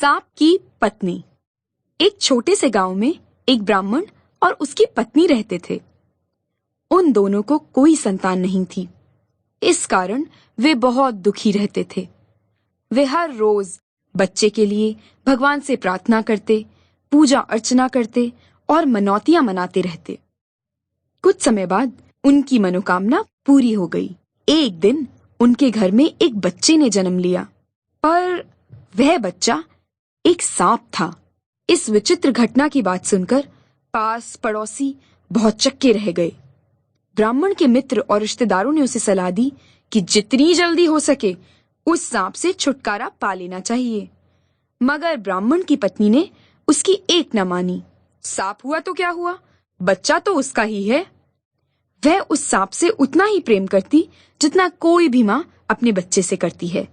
सांप की पत्नी। एक छोटे से गांव में एक ब्राह्मण और उसकी पत्नी रहते थे। उन दोनों को कोई संतान नहीं थी। इस कारण वे बहुत दुखी रहते थे। वे हर रोज बच्चे के लिए भगवान से प्रार्थना करते, पूजा अर्चना करते और मनौतियां मनाते रहते। कुछ समय बाद उनकी मनोकामना पूरी हो गई। एक दिन उनके घर में एक बच्चे ने जन्म लिया, पर वह बच्चा एक सांप था। इस विचित्र घटना की बात सुनकर पास पड़ोसी बहुत चक्के रह गए। ब्राह्मण के मित्र और रिश्तेदारों ने उसे सलाह दी कि जितनी जल्दी हो सके उस सांप से छुटकारा पा लेना चाहिए। मगर ब्राह्मण की पत्नी ने उसकी एक न मानी। सांप हुआ तो क्या हुआ, बच्चा तो उसका ही है। वह उस सांप से उतना ही प्रेम करती जितना कोई भी माँ अपने बच्चे से करती है।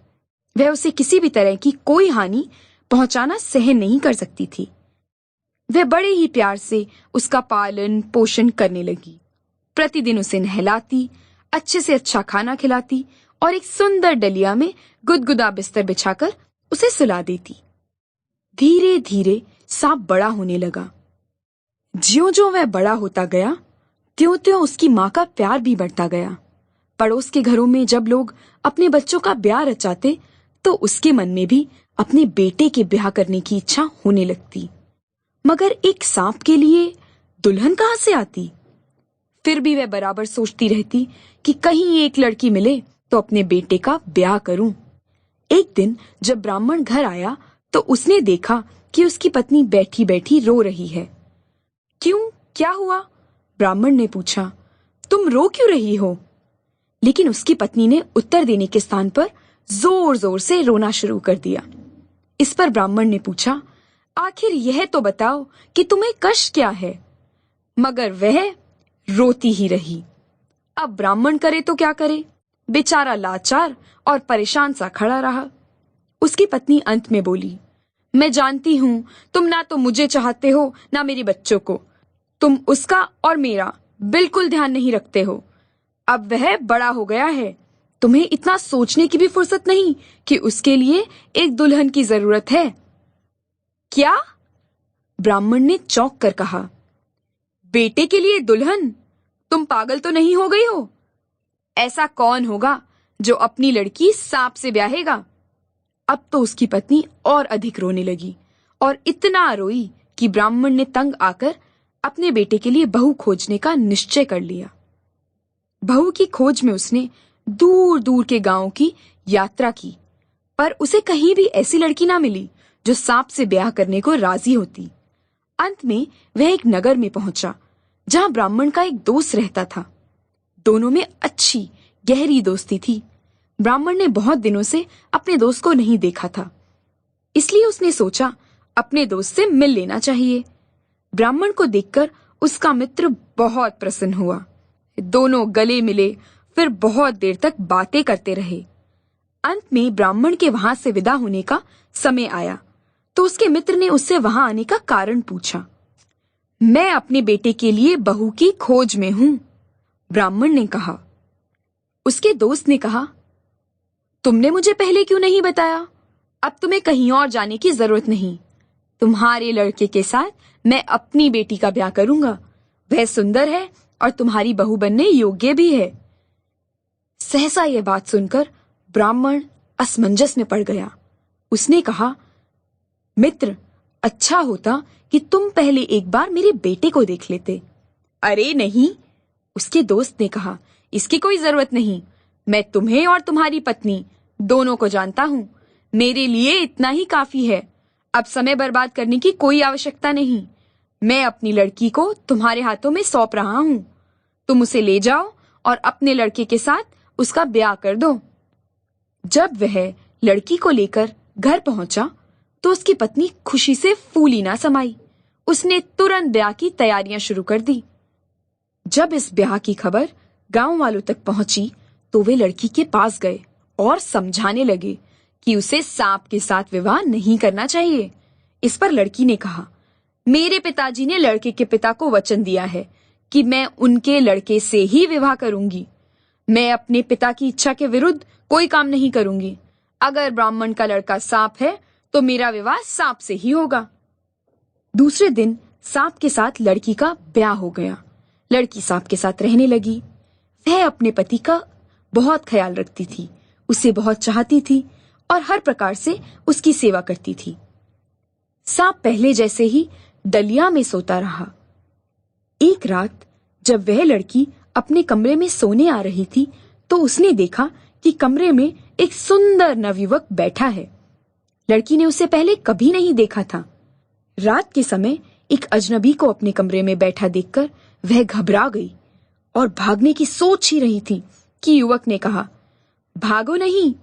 वह उसे किसी भी तरह की कोई हानि पहुंचाना सहन नहीं कर सकती थी। वह बड़े ही प्यार से उसका पालन पोषण करने लगी। प्रतिदिन उसे नहलाती, अच्छे से अच्छा खाना खिलाती और एक सुंदर डलिया में गुदगुदा बिस्तर बिछाकर उसे सुला देती। धीरे धीरे सांप बड़ा होने लगा। ज्यों-ज्यों वह बड़ा होता गया, त्यों-त्यों उसकी माँ का प्यार भी बढ़ता गया। पड़ोस के घरों में जब लोग अपने बच्चों का ब्याह रचाते, तो उसके मन में भी अपने बेटे के ब्याह करने की इच्छा होने लगती। मगर एक सांप के लिए दुल्हन कहाँ से आती? फिर भी वह बराबर सोचती रहती कि कहीं एक लड़की मिले तो अपने बेटे का ब्याह करूं। एक दिन जब ब्राह्मण घर आया तो उसने देखा कि उसकी पत्नी बैठी बैठी रो रही है। क्यों, क्या हुआ? ब्राह्मण ने पूछा। तुम रो क्यों रही हो? लेकिन उसकी पत्नी ने उत्तर देने के स्थान पर जोर जोर से रोना शुरू कर दिया। इस पर ब्राह्मण ने पूछा, आखिर यह तो बताओ कि तुम्हें कष्ट क्या है? मगर वह रोती ही रही। अब ब्राह्मण करे तो क्या करे? बेचारा लाचार और परेशान सा खड़ा रहा। उसकी पत्नी अंत में बोली, मैं जानती हूं तुम ना तो मुझे चाहते हो ना मेरे बच्चों को। तुम उसका और मेरा बिल्कुल ध्यान नहीं रखते हो। अब वह बड़ा हो गया है, तुम्हें इतना सोचने की भी फुर्सत नहीं कि उसके लिए एक दुल्हन की जरूरत है। क्या? ब्राह्मण ने चौंक कर कहा। बेटे के लिए दुल्हन? तुम पागल तो नहीं हो गई हो? ऐसा कौन होगा जो अपनी लड़की सांप से ब्याहेगा? अब तो उसकी पत्नी और अधिक रोने लगी और इतना रोई कि ब्राह्मण ने तंग आकर अपने बेटे के लिए बहू खोजने का निश्चय कर लिया। बहू की खोज में उसने दूर दूर के गांवों की यात्रा की, पर उसे कहीं भी ऐसी लड़की ना मिली जो सांप से ब्याह करने को राजी होती। अंत में वह एक नगर में पहुंचा जहां ब्राह्मण का एक दोस्त रहता था। दोनों में अच्छी गहरी दोस्ती थी। ब्राह्मण ने बहुत दिनों से अपने दोस्त को नहीं देखा था, इसलिए उसने सोचा अपने दोस्त से मिल लेना चाहिए। ब्राह्मण को देखकर उसका मित्र बहुत प्रसन्न हुआ। दोनों गले मिले, फिर बहुत देर तक बातें करते रहे। अंत में ब्राह्मण के वहां से विदा होने का समय आया तो उसके मित्र ने उससे वहां आने का कारण पूछा। मैं अपने बेटे के लिए बहू की खोज में हूं, ब्राह्मण ने कहा। उसके दोस्त ने कहा, तुमने मुझे पहले क्यों नहीं बताया? अब तुम्हें कहीं और जाने की जरूरत नहीं। तुम्हारे लड़के के साथ मैं अपनी बेटी का ब्याह करूंगा। वह सुंदर है और तुम्हारी बहू बनने योग्य भी है। सहसा यह बात सुनकर ब्राह्मण असमंजस में पड़ गया। उसने कहा, मित्र, अच्छा होता कि तुम पहले एक बार मेरे बेटे को देख लेते। अरे नहीं, उसके दोस्त ने कहा, इसकी कोई जरूरत नहीं। मैं तुम्हें और तुम्हारी पत्नी दोनों को जानता हूं। मेरे लिए इतना ही काफी है। अब समय बर्बाद करने की कोई आवश्यकता नहीं। मैं अपनी लड़की को तुम्हारे हाथों में सौंप रहा हूं। तुम उसे ले जाओ और अपने लड़के के साथ उसका ब्याह कर दो। जब वह लड़की को लेकर घर पहुंचा तो उसकी पत्नी खुशी से फूली ना समाई। उसने तुरंत ब्याह की तैयारियां शुरू कर दी। जब इस ब्याह की खबर गांव वालों तक पहुंची तो वे लड़की के पास गए और समझाने लगे कि उसे सांप के साथ विवाह नहीं करना चाहिए। इस पर लड़की ने कहा, मेरे पिताजी ने लड़के के पिता को वचन दिया है कि मैं उनके लड़के से ही विवाह करूंगी। मैं अपने पिता की इच्छा के विरुद्ध कोई काम नहीं करूंगी। अगर ब्राह्मण का लड़का सांप है तो मेरा विवाह सांप से ही होगा। दूसरे दिन सांप के साथ लड़की का ब्याह हो गया। लड़की सांप के साथ रहने लगी। वह अपने पति का बहुत ख्याल रखती थी, उसे बहुत चाहती थी और हर प्रकार से उसकी सेवा करती थी। सांप पहले जैसे ही डलिया में सोता रहा। एक रात जब वह लड़की अपने कमरे में सोने आ रही थी तो उसने देखा कि कमरे में एक सुंदर नवयुवक बैठा है। लड़की ने उसे पहले कभी नहीं देखा था। रात के समय एक अजनबी को अपने कमरे में बैठा देखकर वह घबरा गई और भागने की सोच ही रही थी कि युवक ने कहा, भागो नहीं,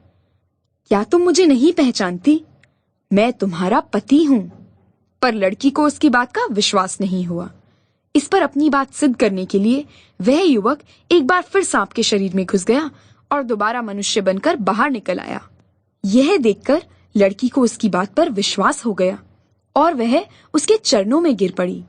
क्या तुम मुझे नहीं पहचानती? मैं तुम्हारा पति हूं। पर लड़की को उसकी बात का विश्वास नहीं हुआ। इस पर अपनी बात सिद्ध करने के लिए वह युवक एक बार फिर सांप के शरीर में घुस गया और दोबारा मनुष्य बनकर बाहर निकल आया। यह देखकर लड़की को उसकी बात पर विश्वास हो गया और वह उसके चरणों में गिर पड़ी।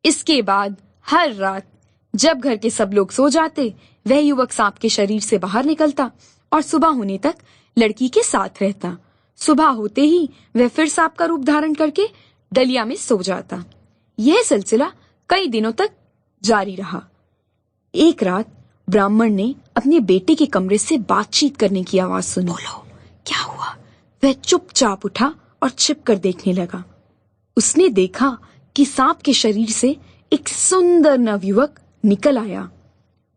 इसके बाद हर रात जब घर के सब लोग सो जाते, वह युवक सांप के शरीर से बाहर निकलता और सुबह होने तक लड़की के साथ रहता। सुबह होते ही वह फिर सांप का रूप धारण करके डलिया में सो जाता। यह सिलसिला कई दिनों तक जारी रहा। एक रात ब्राह्मण ने अपने बेटे के कमरे से बातचीत करने की आवाज सुनी। बोलो, क्या हुआ? वह चुपचाप उठा और छिपकर देखने लगा। उसने देखा कि सांप के शरीर से एक सुंदर नवयुवक निकल आया।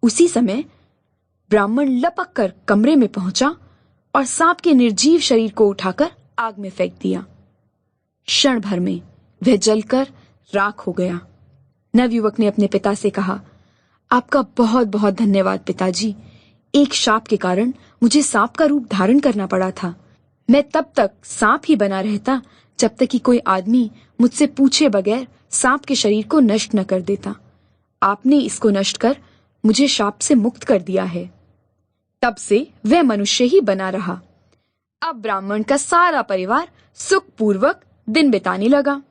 उसी समय ब्राह्मण लपक कर कमरे में पहुंचा और सांप के निर्जीव शरीर को उठाकर आग में फेंक दिया। क्षण भर में वह जलकर राख हो गया। नवयुवक ने अपने पिता से कहा, आपका बहुत बहुत धन्यवाद पिताजी। एक शाप के कारण मुझे सांप का रूप धारण करना पड़ा था। मैं तब तक सांप ही बना रहता जब तक कि कोई आदमी मुझसे पूछे बगैर सांप के शरीर को नष्ट न कर देता। आपने इसको नष्ट कर मुझे शाप से मुक्त कर दिया है। तब से वह मनुष्य ही बना रहा। अब ब्राह्मण का सारा परिवार सुखपूर्वक दिन बिताने लगा।